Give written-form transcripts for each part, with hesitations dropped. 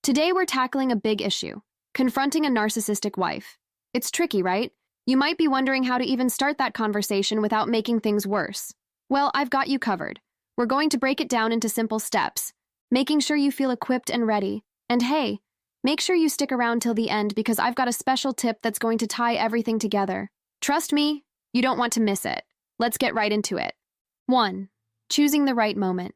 Today we're tackling a big issue, confronting a narcissistic wife. It's tricky, right? You might be wondering how to even start that conversation without making things worse. Well, I've got you covered. We're going to break it down into simple steps, making sure you feel equipped and ready. And hey, make sure you stick around till the end because I've got a special tip that's going to tie everything together. Trust me, you don't want to miss it. Let's get right into it. 1. Choosing the right moment.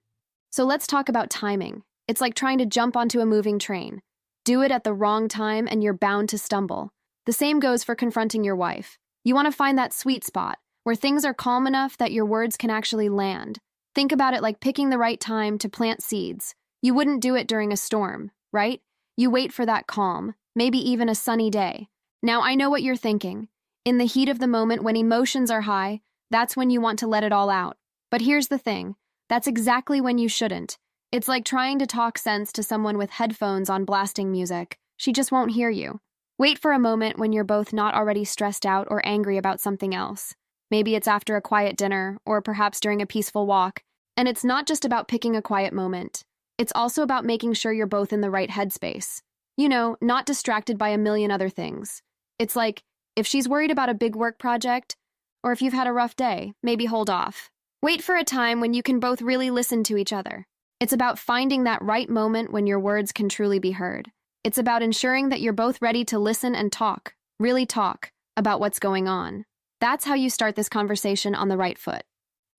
So let's talk about timing. It's like trying to jump onto a moving train. Do it at the wrong time and you're bound to stumble. The same goes for confronting your wife. You want to find that sweet spot where things are calm enough that your words can actually land. Think about it like picking the right time to plant seeds. You wouldn't do it during a storm, right? You wait for that calm, maybe even a sunny day. Now I know what you're thinking. In the heat of the moment when emotions are high, that's when you want to let it all out. But here's the thing. That's exactly when you shouldn't. It's like trying to talk sense to someone with headphones on blasting music. She just won't hear you. Wait for a moment when you're both not already stressed out or angry about something else. Maybe it's after a quiet dinner, or perhaps during a peaceful walk. And it's not just about picking a quiet moment. It's also about making sure you're both in the right headspace. You know, not distracted by a million other things. It's like, if she's worried about a big work project, or if you've had a rough day, maybe hold off. Wait for a time when you can both really listen to each other. It's about finding that right moment when your words can truly be heard. It's about ensuring that you're both ready to listen and talk, really talk, about what's going on. That's how you start this conversation on the right foot.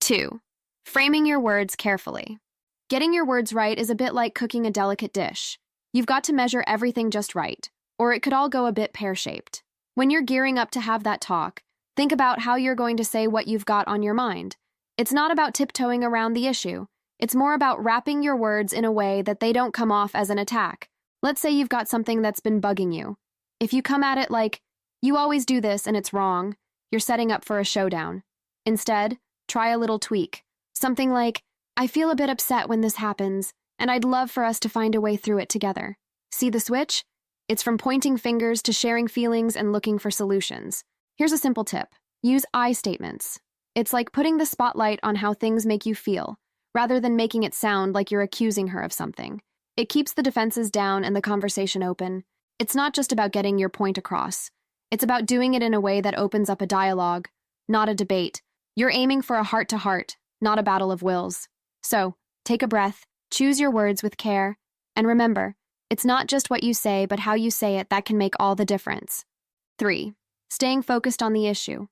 2. Framing your words carefully. Getting your words right is a bit like cooking a delicate dish. You've got to measure everything just right, or it could all go a bit pear-shaped. When you're gearing up to have that talk, think about how you're going to say what you've got on your mind. It's not about tiptoeing around the issue. It's more about wrapping your words in a way that they don't come off as an attack. Let's say you've got something that's been bugging you. If you come at it like, "You always do this and it's wrong," you're setting up for a showdown. Instead, try a little tweak. Something like, "I feel a bit upset when this happens, and I'd love for us to find a way through it together." See the switch? It's from pointing fingers to sharing feelings and looking for solutions. Here's a simple tip. Use I statements. It's like putting the spotlight on how things make you feel, rather than making it sound like you're accusing her of something. It keeps the defenses down and the conversation open. It's not just about getting your point across. It's about doing it in a way that opens up a dialogue, not a debate. You're aiming for a heart-to-heart, not a battle of wills. So, take a breath, choose your words with care, and remember, it's not just what you say, but how you say it that can make all the difference. 3. Staying focused on the issue.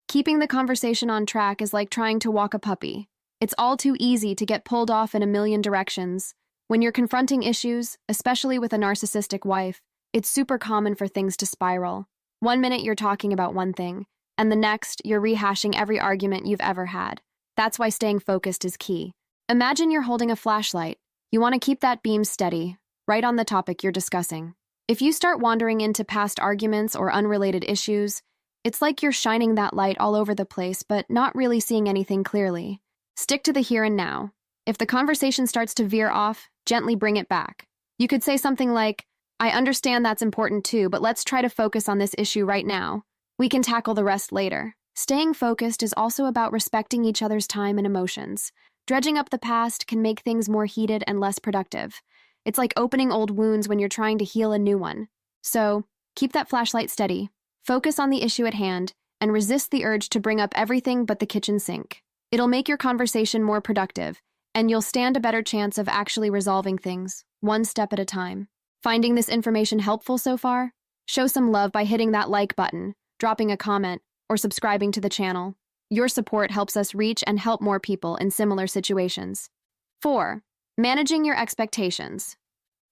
Keeping the conversation on track is like trying to walk a puppy. It's all too easy to get pulled off in a million directions. When you're confronting issues, especially with a narcissistic wife, it's super common for things to spiral. One minute you're talking about one thing, and the next you're rehashing every argument you've ever had. That's why staying focused is key. Imagine you're holding a flashlight. You want to keep that beam steady, right on the topic you're discussing. If you start wandering into past arguments or unrelated issues, it's like you're shining that light all over the place but not really seeing anything clearly. Stick to the here and now. If the conversation starts to veer off, gently bring it back. You could say something like, "I understand that's important too, but let's try to focus on this issue right now. We can tackle the rest later." Staying focused is also about respecting each other's time and emotions. Dredging up the past can make things more heated and less productive. It's like opening old wounds when you're trying to heal a new one. So, keep that flashlight steady. Focus on the issue at hand, and resist the urge to bring up everything but the kitchen sink. It'll make your conversation more productive, and you'll stand a better chance of actually resolving things, one step at a time. Finding this information helpful so far? Show some love by hitting that like button, dropping a comment, or subscribing to the channel. Your support helps us reach and help more people in similar situations. 4. Managing your expectations.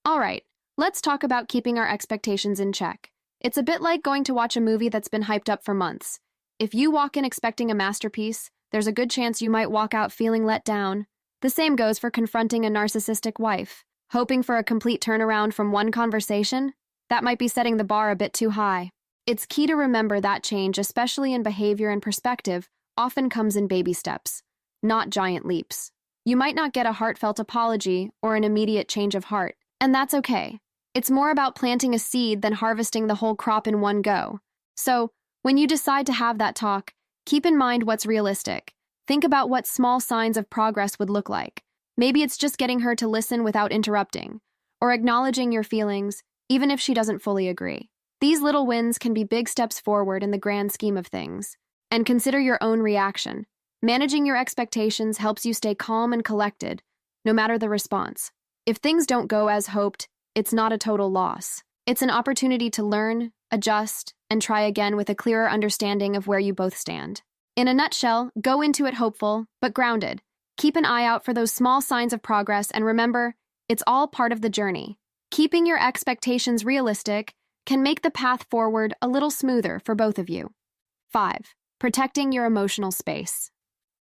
All right, let's talk about keeping our expectations in check. It's a bit like going to watch a movie that's been hyped up for months. If you walk in expecting a masterpiece, there's a good chance you might walk out feeling let down. The same goes for confronting a narcissistic wife. Hoping for a complete turnaround from one conversation? That might be setting the bar a bit too high. It's key to remember that change, especially in behavior and perspective, often comes in baby steps, not giant leaps. You might not get a heartfelt apology or an immediate change of heart, and that's okay. It's more about planting a seed than harvesting the whole crop in one go. So, when you decide to have that talk, keep in mind what's realistic. Think about what small signs of progress would look like. Maybe it's just getting her to listen without interrupting, or acknowledging your feelings, even if she doesn't fully agree. These little wins can be big steps forward in the grand scheme of things. And consider your own reaction. Managing your expectations helps you stay calm and collected, no matter the response. If things don't go as hoped, it's not a total loss. It's an opportunity to learn, adjust, and try again with a clearer understanding of where you both stand. In a nutshell, go into it hopeful, but grounded. Keep an eye out for those small signs of progress, and remember, it's all part of the journey. Keeping your expectations realistic can make the path forward a little smoother for both of you. 5. Protecting your emotional space.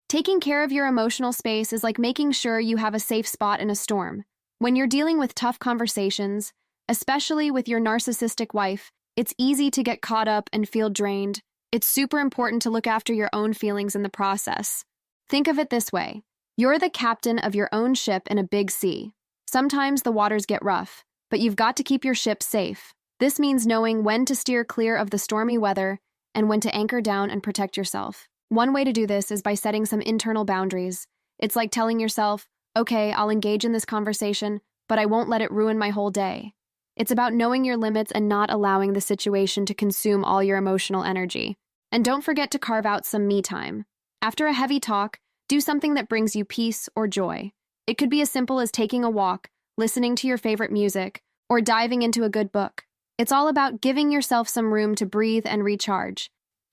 Taking care of your emotional space is like making sure you have a safe spot in a storm. When you're dealing with tough conversations, especially with your narcissistic wife, it's easy to get caught up and feel drained. It's super important to look after your own feelings in the process. Think of it this way. You're the captain of your own ship in a big sea. Sometimes the waters get rough, but you've got to keep your ship safe. This means knowing when to steer clear of the stormy weather and when to anchor down and protect yourself. One way to do this is by setting some internal boundaries. It's like telling yourself, okay, I'll engage in this conversation, but I won't let it ruin my whole day. It's about knowing your limits and not allowing the situation to consume all your emotional energy. And don't forget to carve out some me time. After a heavy talk, do something that brings you peace or joy. It could be as simple as taking a walk, listening to your favorite music, or diving into a good book. It's all about giving yourself some room to breathe and recharge.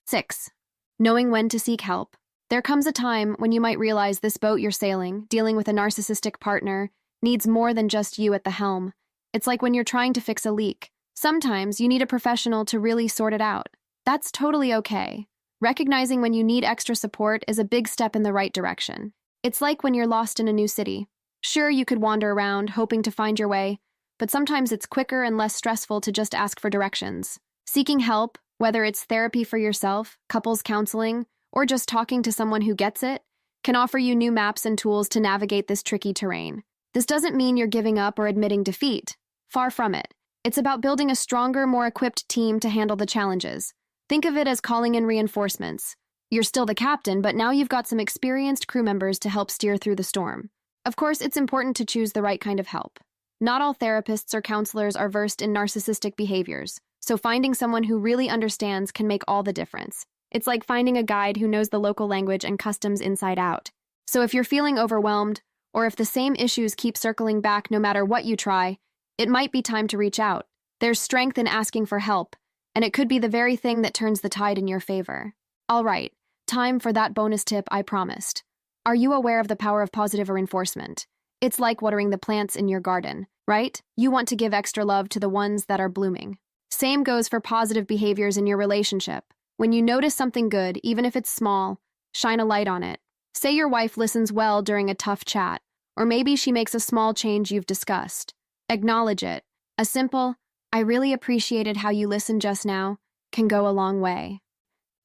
6. Knowing when to seek help. There comes a time when you might realize this boat you're sailing, dealing with a narcissistic partner, needs more than just you at the helm. It's like when you're trying to fix a leak. Sometimes you need a professional to really sort it out. That's totally okay. Recognizing when you need extra support is a big step in the right direction. It's like when you're lost in a new city. Sure, you could wander around, hoping to find your way, but sometimes it's quicker and less stressful to just ask for directions. Seeking help, whether it's therapy for yourself, couples counseling, or just talking to someone who gets it, can offer you new maps and tools to navigate this tricky terrain. This doesn't mean you're giving up or admitting defeat. Far from it. It's about building a stronger, more equipped team to handle the challenges. Think of it as calling in reinforcements. You're still the captain, but now you've got some experienced crew members to help steer through the storm. Of course, it's important to choose the right kind of help. Not all therapists or counselors are versed in narcissistic behaviors, so finding someone who really understands can make all the difference. It's like finding a guide who knows the local language and customs inside out. So if you're feeling overwhelmed, or if the same issues keep circling back no matter what you try, it might be time to reach out. There's strength in asking for help, and it could be the very thing that turns the tide in your favor. All right, time for that bonus tip I promised. Are you aware of the power of positive reinforcement? It's like watering the plants in your garden, right? You want to give extra love to the ones that are blooming. Same goes for positive behaviors in your relationship. When you notice something good, even if it's small, shine a light on it. Say your wife listens well during a tough chat, or maybe she makes a small change you've discussed. Acknowledge it. A simple, "I really appreciated how you listened just now," can go a long way.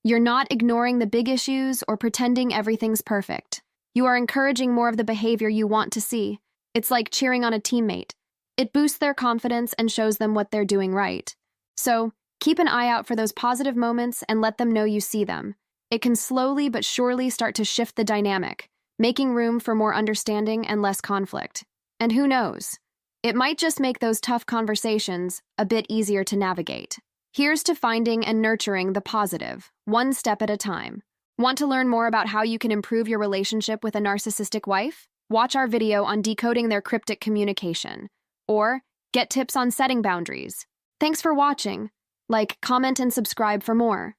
You're not ignoring the big issues or pretending everything's perfect. You are encouraging more of the behavior you want to see. It's like cheering on a teammate. It boosts their confidence and shows them what they're doing right. So, keep an eye out for those positive moments and let them know you see them. It can slowly but surely start to shift the dynamic, making room for more understanding and less conflict. And who knows? It might just make those tough conversations a bit easier to navigate. Here's to finding and nurturing the positive, one step at a time. Want to learn more about how you can improve your relationship with a narcissistic wife? Watch our video on decoding their cryptic communication. Or get tips on setting boundaries. Thanks for watching. Like, comment, and subscribe for more.